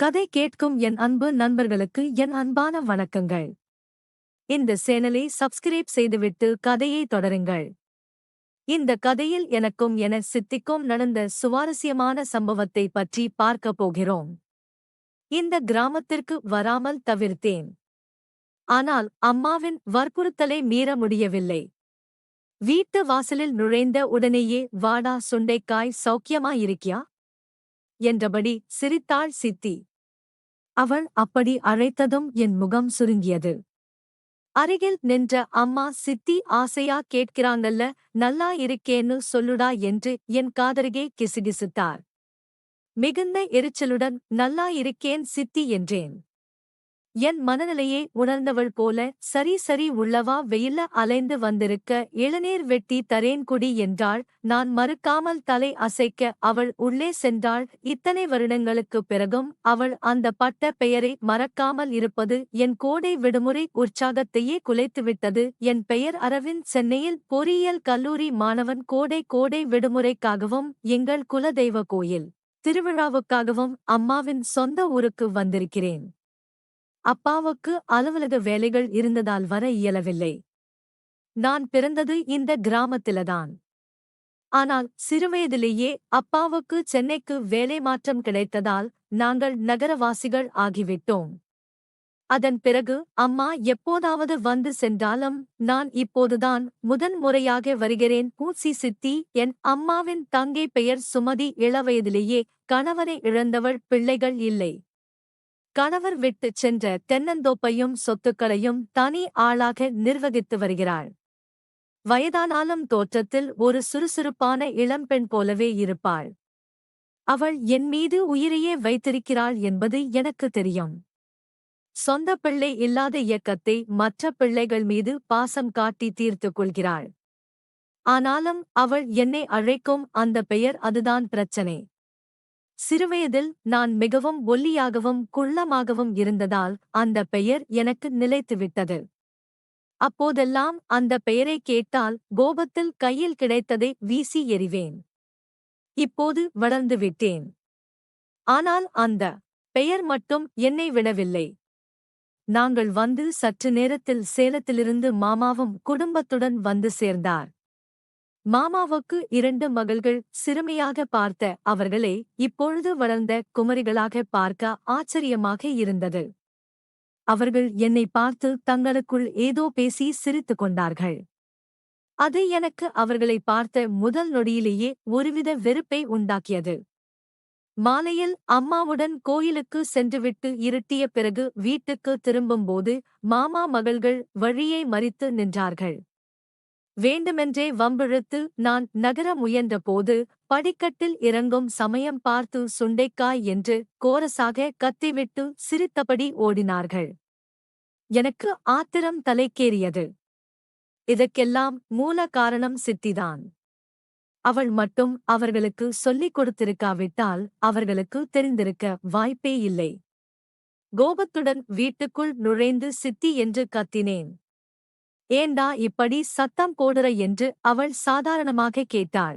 கதை கேட்கும் என் அன்பு நண்பர்களுக்கு என் அன்பான வணக்கங்கள். இந்த சேனலை சப்ஸ்கிரைப் செய்துவிட்டு கதையை தொடருங்கள். இந்த கதையில் எனக்கும் என சித்திக்கும் நடந்த சுவாரஸ்யமான சம்பவத்தை பற்றி பார்க்கப் போகிறோம். இந்த கிராமத்திற்கு வராமல் தவிர்த்தேன். ஆனால் அம்மாவின் வற்புறுத்தலை மீற முடியவில்லை. வீட்டு வாசலில் நுழைந்த உடனேயே வாடா சுண்டைக்காய் சௌக்கியமாயிருக்கியா என்றபடி சிரித்தாள் சித்தி. அவள் அப்படி அழைத்ததும் என் முகம் சுருங்கியது. அருகில் நின்ற அம்மா சித்தி ஆசையா கேட்கிறாங்கல்ல, நல்லா இருக்கேன்னு சொல்லுடா என்று என் காதருகே கிசுகிசுத்தார். மிகுந்த எரிச்சலுடன் நல்லா இருக்கேன் சித்தி என்றேன். என் மனநிலையை உணர்ந்தவள் போல சரி சரி உள்ளவா வெயில்ல அலைந்து வந்திருக்க இளநீர் வெட்டி தரேன் குடி என்றாள். நான் மறுக்காமல் தலை அசைக்க அவள் உள்ளே சென்றாள். இத்தனை வருடங்களுக்குப் பிறகும் அவள் அந்த பட்ட பெயரை மறக்காமல் இருப்பது என் கோடை விடுமுறை உற்சாகத்தையே குலைத்துவிட்டது. என் பெயர் அரவிந்த். சென்னையில் பொறியியல் கல்லூரி மாணவன். கோடை விடுமுறைக்காகவும் எங்கள் குலதெய்வ கோயில் திருவிழாவுக்காகவும் அம்மாவின் சொந்த ஊருக்கு வந்திருக்கிறேன். அப்பாவுக்கு அலுவலக வேலைகள் இருந்ததால் வர இயலவில்லை. நான் பிறந்தது இந்த கிராமத்தில்தான். ஆனால் சிறுவயதிலேயே அப்பாவுக்கு சென்னைக்கு வேலை மாற்றம் கிடைத்ததால் நாங்கள் நகரவாசிகள் ஆகிவிட்டோம். அதன் பிறகு அம்மா எப்போதாவது வந்து சென்றாலும் நான் இப்போதுதான் முதன் முறையாக வருகிறேன். பூச்சி சித்தி. என் அம்மாவின் தங்கை பெயர் சுமதி. இளவயதிலேயே கணவரை இழந்தவள். பிள்ளைகள் இல்லை. கணவர் விட்டுச் சென்ற தென்னந்தோப்பையும் சொத்துக்களையும் தனி ஆளாக நிர்வகித்து வருகிறாள். வயதானாலும் தோற்றத்தில் ஒரு சுறுசுறுப்பான இளம்பெண் போலவே இருப்பாள். அவள் என் மீது உயிரையே வைத்திருக்கிறாள் என்பது எனக்கு தெரியும். சொந்த பிள்ளை இல்லாத இயக்கத்தை மற்ற பிள்ளைகள் மீது பாசம் காட்டி தீர்த்துக் கொள்கிறாள். ஆனாலும் அவள் என்னை அழைக்கும் அந்த பெயர், அதுதான் பிரச்சனை. சிறுவயதில் நான் மிகவும் ஒல்லியாகவும் குள்ளமாகவும் இருந்ததால் அந்த பெயர் எனக்கு நிலைத்துவிட்டது. அப்போதெல்லாம் அந்த பெயரை கேட்டால் கோபத்தில் கையில் கிடைத்ததை வீசி எறிவேன். இப்போது வளர்ந்து விட்டேன். ஆனால் அந்த பெயர் மட்டும் என்னை விடவில்லை. நாங்கள் வந்து சற்று நேரத்தில் சேலத்திலிருந்து மாமாவும் குடும்பத்துடன் வந்து சேர்ந்தார். மாமாவுக்கு 2 மகள்கள். சிறுமியாக பார்த்த அவர்களை இப்பொழுது வளர்ந்த குமரிகளாக பார்க்க ஆச்சரியமாக இருந்தது. அவர்கள் என்னை பார்த்து தங்களுக்குள் ஏதோ பேசி சிரித்துக் கொண்டார்கள். அது எனக்கு அவர்களை பார்த்த முதல் நொடியிலேயே ஒருவித வெறுப்பை உண்டாக்கியது. மாலையில் அம்மாவுடன் கோயிலுக்கு சென்றுவிட்டு இருட்டிய பிறகு வீட்டுக்கு திரும்பும்போது மாமா மகள்கள் வழியை மறித்து நின்றார்கள். வேண்டுமென்றே வம்பிழுத்து நான் நகர முயன்றபோது படிக்கட்டில் இறங்கும் சமயம் பார்த்து சுண்டைக்காய் என்று கோரசாக கத்திவிட்டு சிரித்தபடி ஓடினார்கள். எனக்கு ஆத்திரம் தலைக்கேறியது. இதற்கெல்லாம் மூல காரணம் சித்திதான். அவள் மட்டும் அவர்களுக்கு சொல்லிக் கொடுத்திருக்காவிட்டால் அவர்களுக்கு தெரிந்திருக்க வாய்ப்பே இல்லை. கோபத்துடன் வீட்டுக்குள் நுழைந்து சித்தி என்று கத்தினேன். ஏண்டா இப்படி சத்தம் போடுற என்று அவள் சாதாரணமாக கேட்டாள்.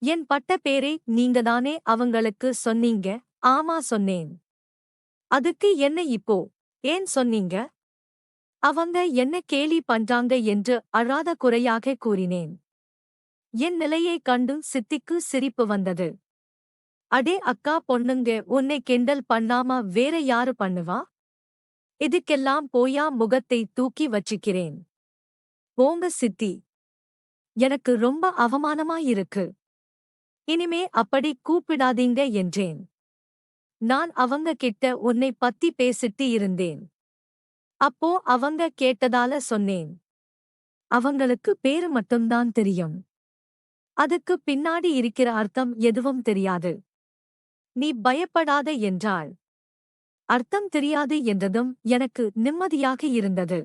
என் பட்ட பேரை நீங்கதானே அவங்களுக்கு சொன்னீங்க? ஆமா சொன்னேன். அதுக்கு என்ன இப்போ ஏன் சொன்னீங்க? அவங்க என்ன கேலி பண்றாங்க என்று அழாத குறையாக கூறினேன். என் நிலையைக் கண்டு சித்திக்கு சிரிப்பு வந்தது. அடே அக்கா பொண்ணுங்க, உன்னை கிண்டல் பண்ணாம வேற யாரு பண்ணுவா? இதுக்கெல்லாம் போயா முகத்தை தூக்கி வச்சிக்கிறேன். போங்க சித்தி. எனக்கு ரொம்ப அவமானமாயிருக்கு. இனிமே அப்படி கூப்பிடாதீங்க என்றேன். நான் அவங்க கிட்ட உன்னை பத்தி பேசிட்டு இருந்தேன். அப்போ அவங்க கேட்டதால சொன்னேன். அவங்களுக்கு பேரு மட்டும்தான் தெரியும். அதுக்கு பின்னாடி இருக்கிற அர்த்தம் எதுவும் தெரியாது. நீ பயப்படாத என்றாள். அர்த்தம் தெரியாது என்றதும் எனக்கு நிம்மதியாக இருந்தது.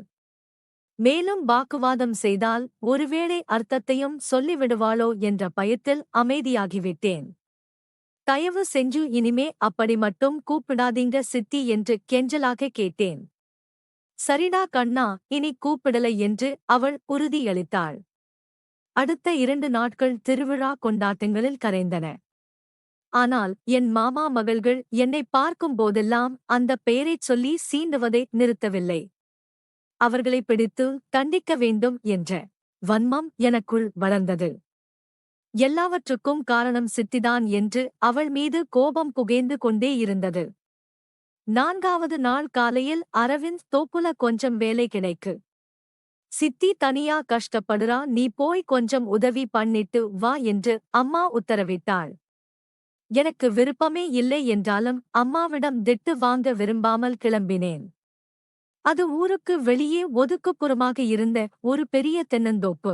மேலும் வாக்குவாதம் செய்தால் ஒருவேளை அர்த்தத்தையும் சொல்லிவிடுவாளோ என்ற பயத்தில் அமைதியாகிவிட்டேன். தயவு செஞ்சு இனிமே அப்படி மட்டும் கூப்பிடாதீங்க சித்தி என்று கெஞ்சலாக கேட்டேன். சரிடா கண்ணா, இனி கூப்பிடலை என்று அவள் உறுதியளித்தாள். அடுத்த 2 நாட்கள் திருவிழா கொண்டாட்டங்களில் கரைந்தன. ஆனால் என் மாமா மகள்கள் என்னை பார்க்கும் போதெல்லாம் அந்த பெயரைச் சொல்லி சீண்டுவதை நிறுத்தவில்லை. அவர்களை பிடித்து தண்டிக்க வேண்டும் என்ற வன்மம் எனக்குள் வளர்ந்தது. எல்லாவற்றுக்கும் காரணம் சித்திதான் என்று அவள் மீது கோபம் புகைந்து கொண்டே இருந்தது. 4வது நாள் காலையில் அரவிந்த் தோப்புல கொஞ்சம் வேலை கிடைக்கு. சித்தி தனியா கஷ்டப்படுறா, நீ போய் கொஞ்சம் உதவி பண்ணிட்டு வா என்று அம்மா உத்தரவிட்டாள். எனக்கு விருப்பமே இல்லை என்றாலும் அம்மாவிடம் திட்டு வாங்க விரும்பாமல் கிளம்பினேன். அது ஊருக்கு வெளியே ஒதுக்குப்புறமாக இருந்த ஒரு பெரிய தென்னந்தோப்பு.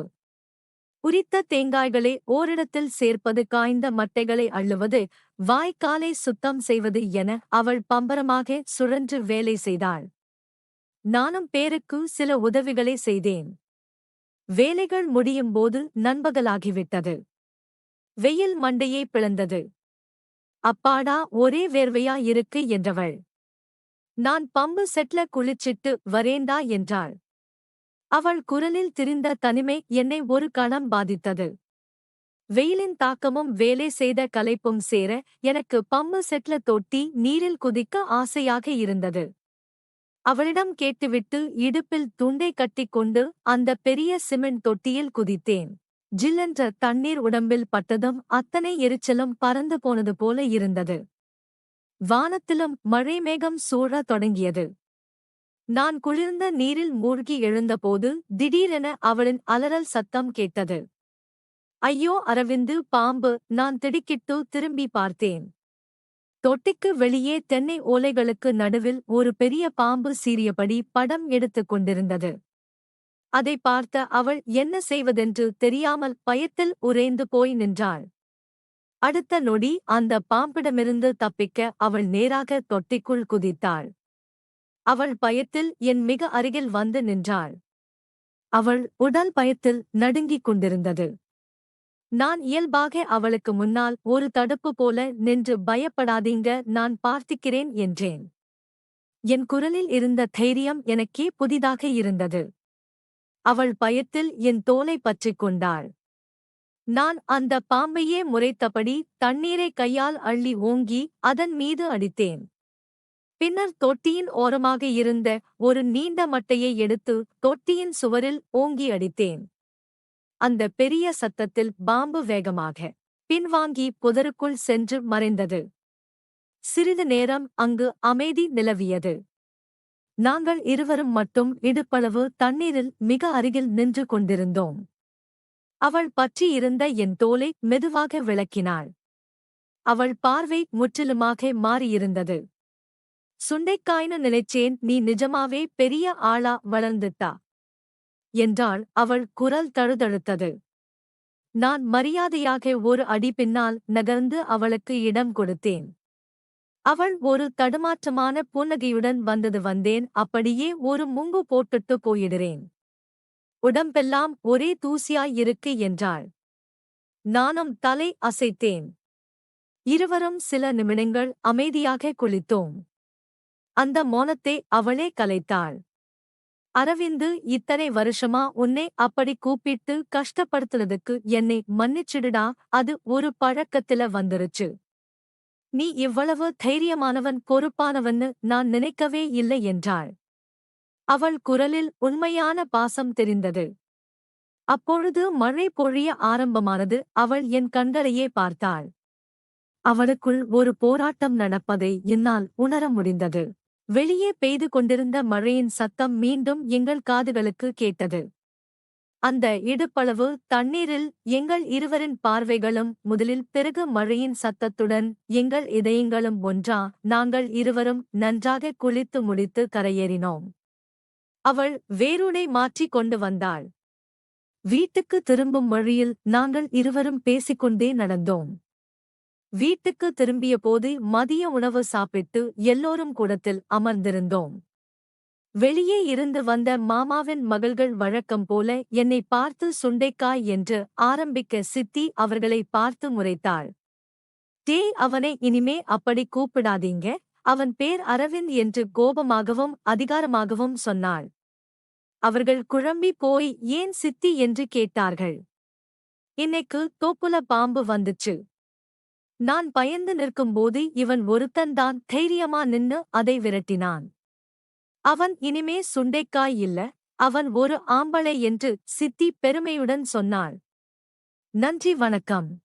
உரித்த தேங்காய்களை ஓரிடத்தில் சேர்ப்பது, காய்ந்த மட்டைகளை அள்ளுவது, வாய்க்காலை சுத்தம் செய்வது என அவள் பம்பரமாக சுழன்று வேலை செய்தாள். நானும் பேருக்கு சில உதவிகளை செய்தேன். வேலைகள் முடியும் போது நண்பகலாகிவிட்டது. வெயில் மண்டையை பிளந்தது. அப்பாடா, ஒரே வேர்வையா இருக்கு என்றவள். நான் பம்பு செட்ல குளிச்சிட்டு வரேண்டா என்றாள். அவள் குரலில் திரிந்த தனிமை என்னை ஒரு கணம் பாதித்தது. வெயிலின் தாக்கமும் வேலை செய்த களைப்பும் சேர எனக்கு பம்பு செட்ல தொட்டி நீரில் குதிக்க ஆசையாக இருந்தது. அவளிடம் கேட்டுவிட்டு இடுப்பில் துண்டை கட்டிக்கொண்டு அந்த பெரிய சிமெண்ட் தொட்டியில் குதித்தேன். ஜில்லென்ற தண்ணீர் உடம்பில் பட்டதும் அத்தனை எரிச்சலும் பறந்து போனது போல இருந்தது. வானத்திலும் மழை மேகம் சூழத் தொடங்கியது. நான் குளிர்ந்த நீரில் மூழ்கி எழுந்தபோது திடீரென அவளின் அலறல் சத்தம் கேட்டது. ஐயோ அரவிந்து, பாம்பு! நான் திடுக்கிட்டு திரும்பி பார்த்தேன். தொட்டிக்கு வெளியே தென்னை ஓலைகளுக்கு நடுவில் ஒரு பெரிய பாம்பு சீறியபடி படம் எடுத்துக் கொண்டிருந்தது. அதை பார்த்த அவள் என்ன செய்வதென்று தெரியாமல் பயத்தில் உறைந்து போய் நின்றாள். அடுத்த நொடி அந்த பாம்பிடமிருந்து தப்பிக்க அவள் நேராக தொட்டிக்குள் குதித்தாள். அவள் பயத்தில் என் மிக அருகில் வந்து நின்றாள். அவள் உடல் பயத்தில் நடுங்கிக் கொண்டிருந்தது. நான் இயல்பாக அவளுக்கு முன்னால் ஒரு தடுப்பு போல நின்று பயப்படாதீங்க, நான் பார்த்துக்கிறேன் என்றேன். என் குரலில் இருந்த தைரியம் எனக்கே புதிதாக இருந்தது. அவள் பயத்தில் என் தோலை பற்றிக் கொண்டாள். நான் அந்த பாம்பையே முறைத்தபடி தண்ணீரை கையால் அள்ளி ஓங்கி அதன் மீது அடித்தேன். பின்னர் தொட்டியின் ஓரமாக இருந்த ஒரு நீண்ட மட்டையை எடுத்து தொட்டியின் சுவரில் ஓங்கி அடித்தேன். அந்த பெரிய சத்தத்தில் பாம்பு வேகமாக பின்வாங்கி புதருக்குள் சென்று மறைந்தது. சிறிது நேரம் அங்கு அமைதி நிலவியது. நாங்கள் இருவரும் மட்டும் இடுப்பளவு தண்ணீரில் மிக அருகில் நின்று கொண்டிருந்தோம். அவள் பற்றியிருந்த என் தோலை மெதுவாக விளக்கினாள். அவள் பார்வை முற்றிலுமாக மாறியிருந்தது. சுண்டைக்காய்னு நினைச்சேன், நீ நிஜமாவே பெரிய ஆளா வளர்ந்துட்டா என்றாள். அவள் குரல் தழுதழுத்தது. நான் மரியாதையாக ஒரு அடி பின்னால் நகர்ந்து அவளுக்கு இடம் கொடுத்தேன். அவள் ஒரு தடுமாற்றமான புன்னகையுடன் வந்தேன், அப்படியே ஒரு முங்கு போட்டுட்டு போயிடுறேன். உடம்பெல்லாம் ஒரே தூசியாயிருக்கு என்றாள். நானும் தலை அசைத்தேன். இருவரும் சில நிமிடங்கள் அமைதியாக குளித்தோம். அந்த மௌனத்தை அவளே கலைத்தாள். அரவிந்து, இத்தனை வருஷமா உன்னை அப்படி கூப்பிட்டு கஷ்டப்படுத்துனதுக்கு என்னை மன்னிச்சிடுடா, அது ஒரு பழக்கத்தில வந்துருச்சு. நீ இவ்வளவு தைரியமானவன், பொறுப்பானவன்னு நான் நினைக்கவே இல்லை என்றாள். அவள் குரலில் உண்மையான பாசம் தெரிந்தது. அப்பொழுது மழை பொழிய ஆரம்பமானது. அவள் என் கண்களையே பார்த்தாள். அவளுக்குள் ஒரு போராட்டம் நடப்பதை என்னால் உணர முடிந்தது. வெளியே பெய்து கொண்டிருந்த மழையின் சத்தம் மீண்டும் எங்கள் காதுகளுக்கு கேட்டது. அந்த இடுப்பளவு தண்ணீரில் எங்கள் இருவரின் பார்வைகளும் முதலில், பிறகு மழையின் சத்தத்துடன் எங்கள் இதயங்களும் ஒன்றா. நாங்கள் இருவரும் நன்றாக குளித்து முடித்து கரையேறினோம். அவள் வேறுடை மாற்றிக் கொண்டு வந்தாள். வீட்டுக்கு திரும்பும் வழியில் நாங்கள் இருவரும் பேசிக்கொண்டே நடந்தோம். வீட்டுக்கு திரும்பிய போது மதிய உணவு சாப்பிட்டு எல்லோரும் கூடத்தில் அமர்ந்திருந்தோம். வெளியே இருந்து வந்த மாமாவின் மகள்கள் வழக்கம் போல என்னை பார்த்து சுண்டைக்காய் என்று ஆரம்பிக்க சித்தி அவர்களை பார்த்து முறைத்தாள். டேய், அவனை இனிமே அப்படி கூப்பிடாதீங்க, அவன் பேர் அரவிந்த் என்று கோபமாகவும் அதிகாரமாகவும் சொன்னாள். அவர்கள் குழம்பி போய் ஏன் சித்தி என்று கேட்டார்கள். இன்னைக்கு தோப்புல பாம்பு வந்துச்சு. நான் பயந்து நிற்கும்போது இவன் ஒருத்தன்தான் தைரியமா நின்னு அதை விரட்டினான். அவன் இனிமே சுண்டைக்காய் இல்ல, அவன் ஒரு ஆம்பளை என்று சித்தி பெருமையுடன் சொன்னாள். நன்றி வணக்கம்.